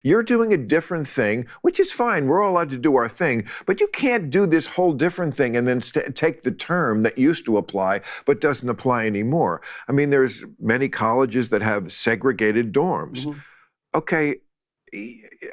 You're doing a different thing, which is fine. We're all allowed to do our thing, but you can't do this whole different thing and then take the term that used to apply but doesn't apply anymore. I mean, there's many colleges that have segregated dorms. Mm-hmm. Okay,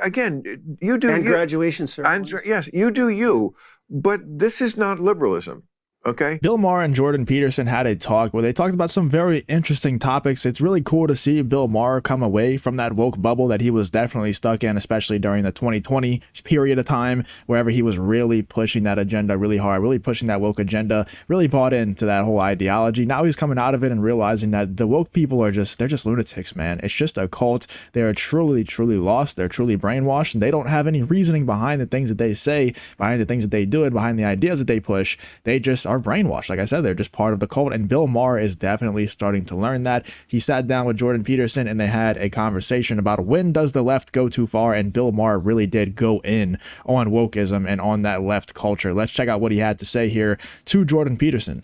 again, you do and graduation ceremonies. Yes, you do you, but this is not liberalism. Okay. Bill Maher and Jordan Peterson had a talk where they talked about some very interesting topics. It's really cool to see Bill Maher come away from that woke bubble that he was definitely stuck in, especially during the 2020 period of time, wherever he was really pushing that agenda really hard, really pushing that woke agenda, really bought into that whole ideology. Now he's coming out of it and realizing that the woke people are they're just lunatics, man. It's just a cult. They're truly, truly lost. They're truly brainwashed, and they don't have any reasoning behind the things that they say, behind the things that they do, and behind the ideas that they push. They just are brainwashed. Like I said, they're just part of the cult, and Bill Maher is definitely starting to learn that. He sat down with Jordan Peterson and they had a conversation about when does the left go too far, and Bill Maher really did go in on wokeism and on that left culture. Let's check out what he had to say here to Jordan Peterson.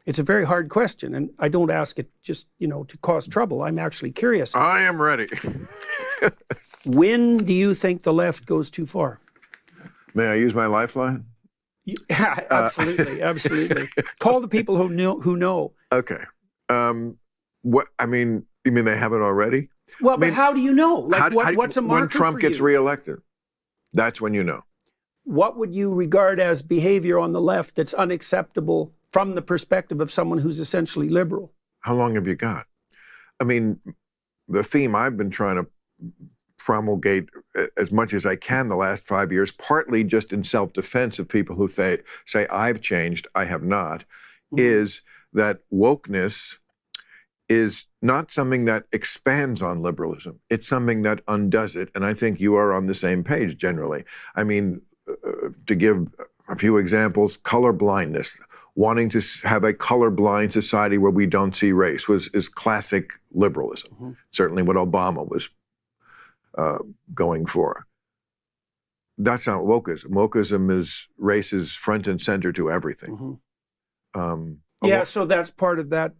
It's a very hard question, and I don't ask it just, to cause trouble. I'm actually curious. I am ready. When do you think the left goes too far? May I use my lifeline? Yeah, absolutely, absolutely. Call the people who know. Okay. What I mean? You mean they haven't already? Well, but how do you know? Like, what's a marker when Trump gets reelected? That's when you know. What would you regard as behavior on the left that's unacceptable from the perspective of someone who's essentially liberal? How long have you got? I mean, the theme I've been trying to promulgate as much as I can the last 5 years, partly just in self-defense of people who say I've changed, I have not, is that wokeness is not something that expands on liberalism. It's something that undoes it. And I think you are on the same page generally. I mean, to give a few examples, color blindness. Wanting to have a colorblind society where we don't see race is classic liberalism. Certainly what Obama was going for. That's not wokeism. Wokeism is race is front and center to everything. So that's part of that.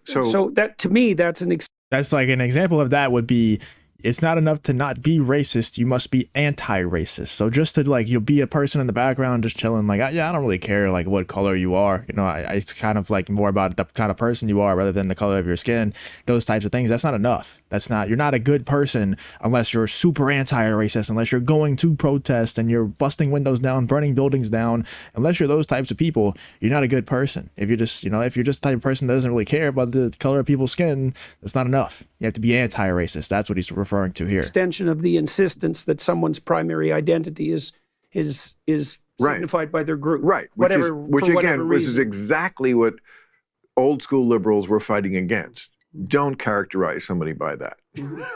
So that, to me, that's that's like an example of that would be, it's not enough to not be racist. You must be anti-racist. So just to you'll be a person in the background just chilling, I don't really care what color you are. It's kind of more about the kind of person you are rather than the color of your skin. Those types of things. That's not enough. You're not a good person unless you're super anti-racist, unless you're going to protest and you're busting windows down, burning buildings down. Unless you're those types of people, you're not a good person. If you're just, if you're just the type of person that doesn't really care about the color of people's skin, that's not enough. You have to be anti-racist. That's what he's referring to here. Extension of the insistence that someone's primary identity is signified by their group. Right. Which is exactly what old school liberals were fighting against. Don't characterize somebody by that.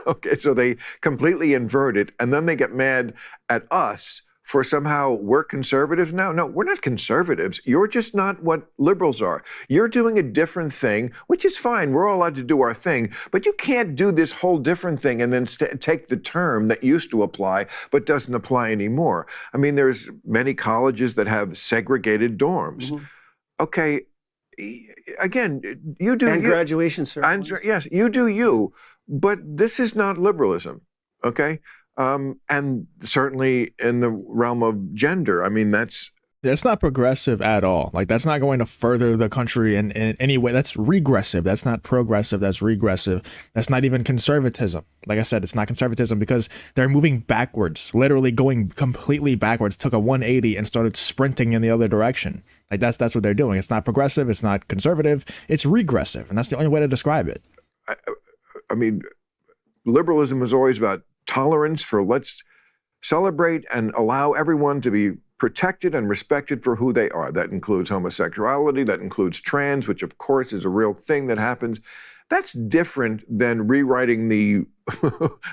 Okay, so they completely invert it, and then they get mad at us for somehow we're conservatives now. No, we're not conservatives. You're just not what liberals are. You're doing a different thing, which is fine. We're all allowed to do our thing, but you can't do this whole different thing and then take the term that used to apply but doesn't apply anymore. I mean, there's many colleges that have segregated dorms. Okay, again, you do and graduation ceremonies. Yes, you do you, but this is not liberalism. Okay. And certainly in the realm of gender, I mean, that's not progressive at all. That's not going to further the country in any way. That's regressive. That's not progressive. That's regressive. That's not even conservatism. Like I said, it's not conservatism because they're moving backwards, literally going completely backwards, took a 180 and started sprinting in the other direction. That's what they're doing. It's not progressive. It's not conservative. It's regressive. And that's the only way to describe it. I mean, liberalism is always about tolerance for let's celebrate and allow everyone to be protected and respected for who they are. That includes homosexuality, that includes trans, which of course is a real thing that happens. That's different than rewriting the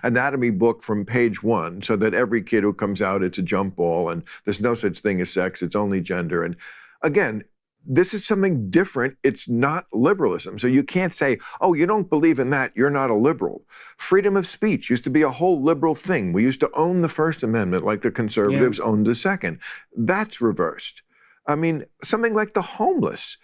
anatomy book from page 1 so that every kid who comes out, it's a jump ball and there's no such thing as sex, it's only gender. And again, this is something different. It's not liberalism. So you can't say, oh, you don't believe in that, you're not a liberal. Freedom of speech used to be a whole liberal thing. We used to own the First Amendment like the conservatives owned the Second. That's reversed. I mean, something like the homeless.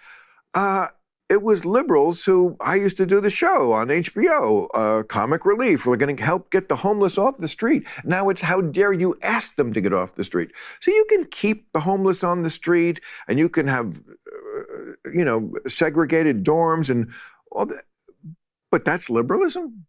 it was liberals who I used to do the show on HBO, Comic Relief. We're going to help get the homeless off the street. Now it's how dare you ask them to get off the street. So you can keep the homeless on the street, and you can have, segregated dorms and all that. But that's liberalism?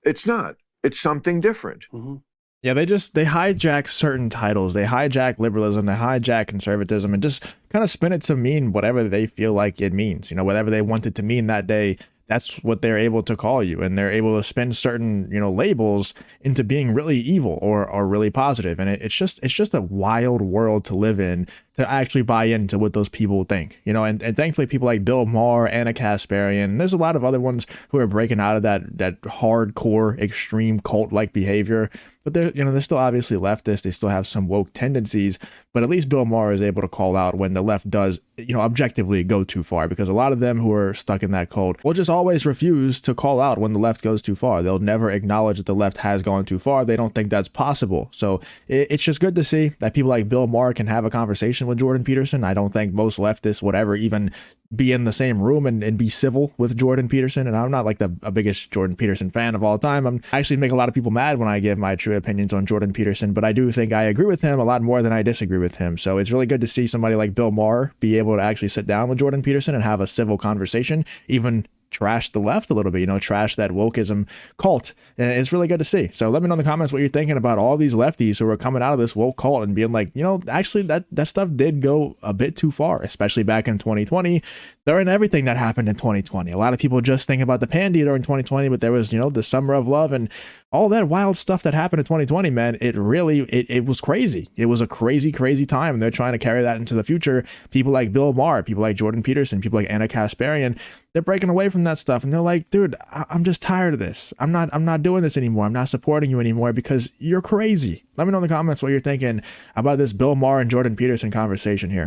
It's not. It's something different. Mm-hmm. Yeah, they hijack certain titles. They hijack liberalism, they hijack conservatism, and just kind of spin it to mean whatever they feel like it means. Whatever they want it to mean that day, that's what they're able to call you. And they're able to spin certain, labels into being really evil or really positive. And it's just a wild world to live in, to actually buy into what those people think, and thankfully people like Bill Maher, Anna Kasparian, there's a lot of other ones who are breaking out of that hardcore extreme cult-like behavior. But they're still obviously leftist. They still have some woke tendencies, but at least Bill Maher is able to call out when the left does, objectively go too far, because a lot of them who are stuck in that cult will just always refuse to call out when the left goes too far. They'll never acknowledge that the left has gone too far. They don't think that's possible. So it's just good to see that people like Bill Maher can have a conversation with Jordan Peterson. I don't think most leftists would ever even be in the same room and be civil with Jordan Peterson. And I'm not like the biggest Jordan Peterson fan of all time. I actually make a lot of people mad when I give my true opinions on Jordan Peterson, but I do think I agree with him a lot more than I disagree with him. So it's really good to see somebody like Bill Maher be able to actually sit down with Jordan Peterson and have a civil conversation, even trash the left a little bit, trash that wokeism cult. And it's really good to see. So let me know in the comments what you're thinking about all these lefties who are coming out of this woke cult and being like, actually that stuff did go a bit too far, especially back in 2020. During everything that happened in 2020. A lot of people just think about the pandy during 2020, but there was, the summer of love and all that wild stuff that happened in 2020, man. It really, it was crazy. It was a crazy, crazy time. And they're trying to carry that into the future. People like Bill Maher, people like Jordan Peterson, people like Anna Kasparian, they're breaking away from that stuff. And they're like, dude, I'm just tired of this. I'm not doing this anymore. I'm not supporting you anymore because you're crazy. Let me know in the comments what you're thinking about this Bill Maher and Jordan Peterson conversation here.